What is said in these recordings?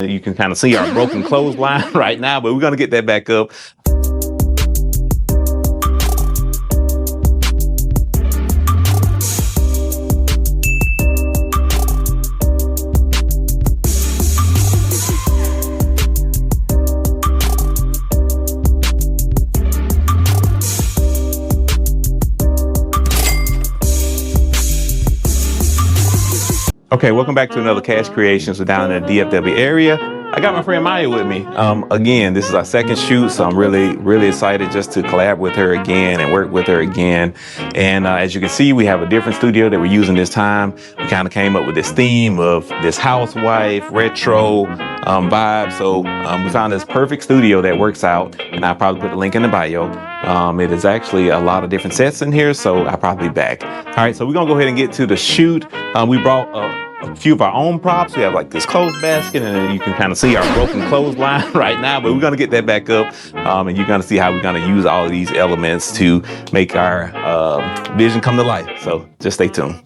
You can kind of see our broken clothesline right now, but we're gonna get that back up. Okay, welcome back to another Kash Creations. We're down in the DFW area. I got my friend Maya with me. Again, this is our second shoot, so I'm really excited just to collab with her again and work with her again. And as you can see, we have a different studio that we're using this time. We kind of came up with this theme of this housewife, retro vibe. So we found this perfect studio that works out, and I'll probably put the link in the bio. It is actually a lot of different sets in here, so I'll probably be back. All right, so we're gonna go ahead and get to the shoot. We brought a few of our own props. We have like this clothes basket, and you can kind of see our broken clothesline right now, but we're gonna get that back up, and you're gonna see how we're gonna use all of these elements to make our vision come to life. So just stay tuned.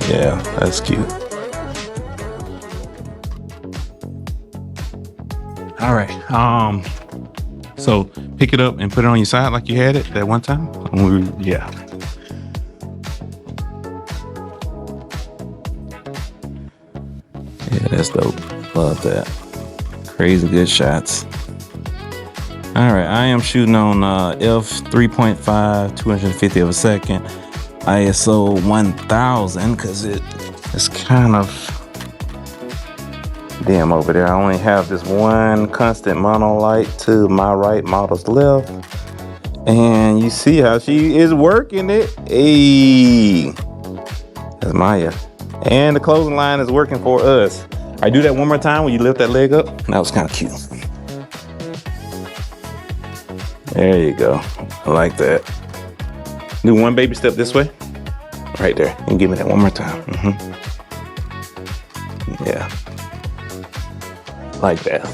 Yeah, that's cute. All right, so pick it up and put it on your side like you had it that one time. Yeah. Yeah, that's dope. Love that. Crazy good shots. All right, I am shooting on f3.5, 250 of a second. ISO 1000 because it's kind of dim over there. I only have this one constant mono light to my right, model's left, and you see how she is working it. Hey, that's Maya, and the clothing line is working for us. I do that one more time when you lift that leg up. That was kind of cute. There you go. I like that. Do one baby step this way, right there, and give me that one more time. Yeah, like that.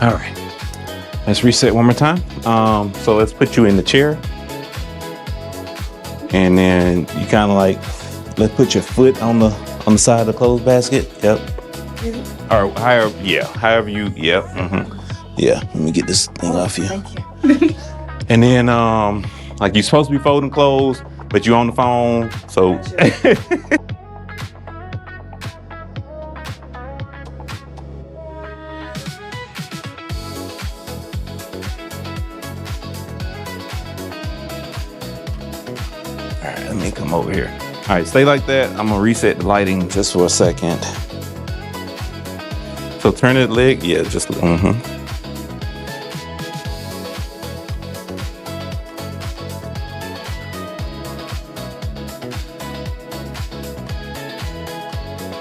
All right, let's reset one more time. So let's put you in the chair, and then you kind of like, let's put your foot on the side of the clothes basket. Yep. Or however, yeah, however you. Yep. Yeah. Let me get this thing off you. Thank you. And then like you're supposed to be folding clothes, but you're on the phone, so. All right, let me come over here. All right, stay like that. I'm gonna reset the lighting just for a second. So turn that leg, yeah, just,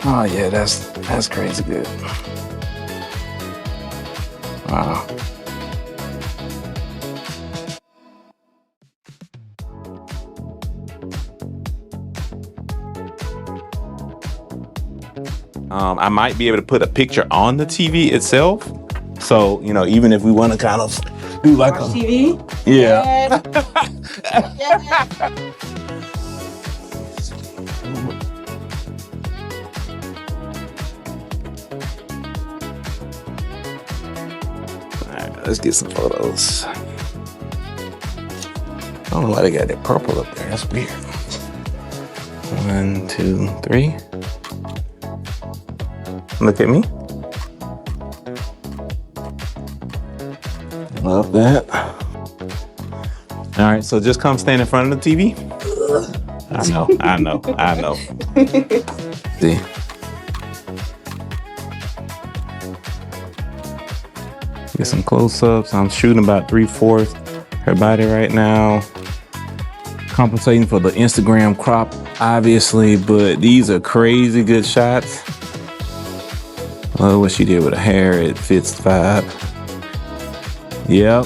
Oh yeah, that's crazy good. Wow. I might be able to put a picture on the TV itself. So, you know, even if we want to kind of do like Watch TV? Yeah. All right, let's get some photos. I don't know why they got that purple up there. That's weird. 1, 2, 3. Look at me. Love that. All right, so just come stand in front of the TV. I know. See. Get some close-ups. I'm shooting about 3/4 her body right now. Compensating for the Instagram crop, obviously, but these are crazy good shots. Oh, what she did with her hair, it fits the vibe. Yep.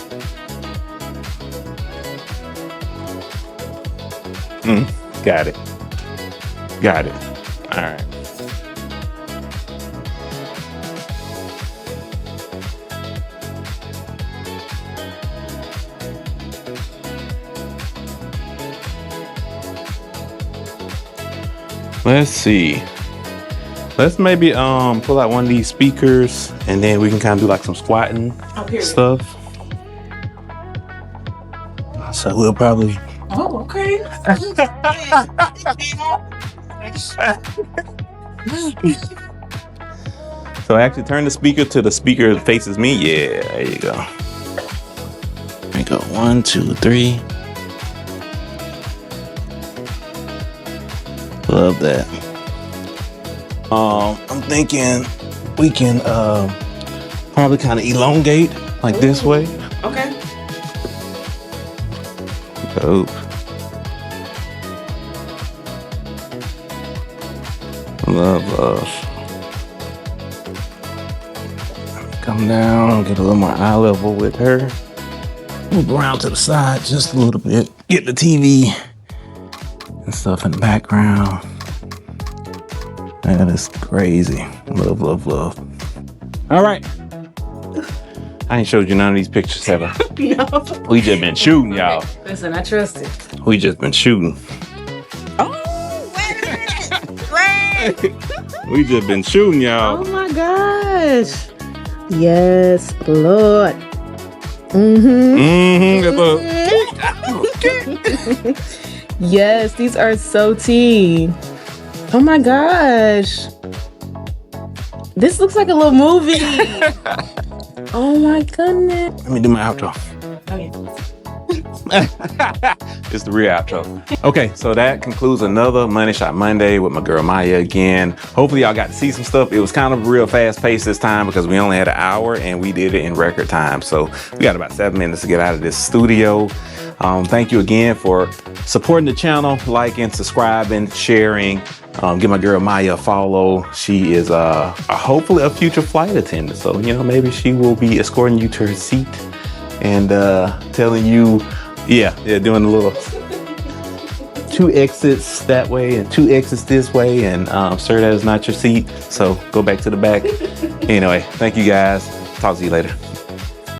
Got it. Got it. All right. Let's see. Let's maybe pull out one of these speakers and then we can kind of do like some squatting stuff. So we'll probably. Oh, okay. So I actually turn the speaker to the speaker that faces me. Yeah, there you go. There we go. 1, 2, 3. Love that. I'm thinking we can probably kind of elongate like this way. Okay. Dope. Love. Come down, get a little more eye level with her. Move around to the side just a little bit. Get the TV and stuff in the background. That is crazy. Love. All right. I ain't showed you none of these pictures, have I? No. We just been shooting, y'all. Listen, I trust it. We just been shooting. Oh, wait a minute. Wait. We just been shooting, y'all. Oh my gosh. Yes, Lord. Yes, these are so tea. Oh my gosh. This looks like a little movie. Oh my goodness. Let me do my outro. Okay. It's the real outro. Okay, so that concludes another Money Shot Monday with my girl Maya again. Hopefully y'all got to see some stuff. It was kind of real fast paced this time because we only had an hour and we did it in record time. So we got about 7 minutes to get out of this studio. Thank you again for supporting the channel, liking, subscribing, sharing. Give my girl Maya a follow. She is hopefully a future flight attendant. So, you know, maybe she will be escorting you to her seat and telling you, doing a little 2 exits that way and 2 exits this way. And sir, that is not your seat. So go back to the back. Anyway, thank you guys. Talk to you later.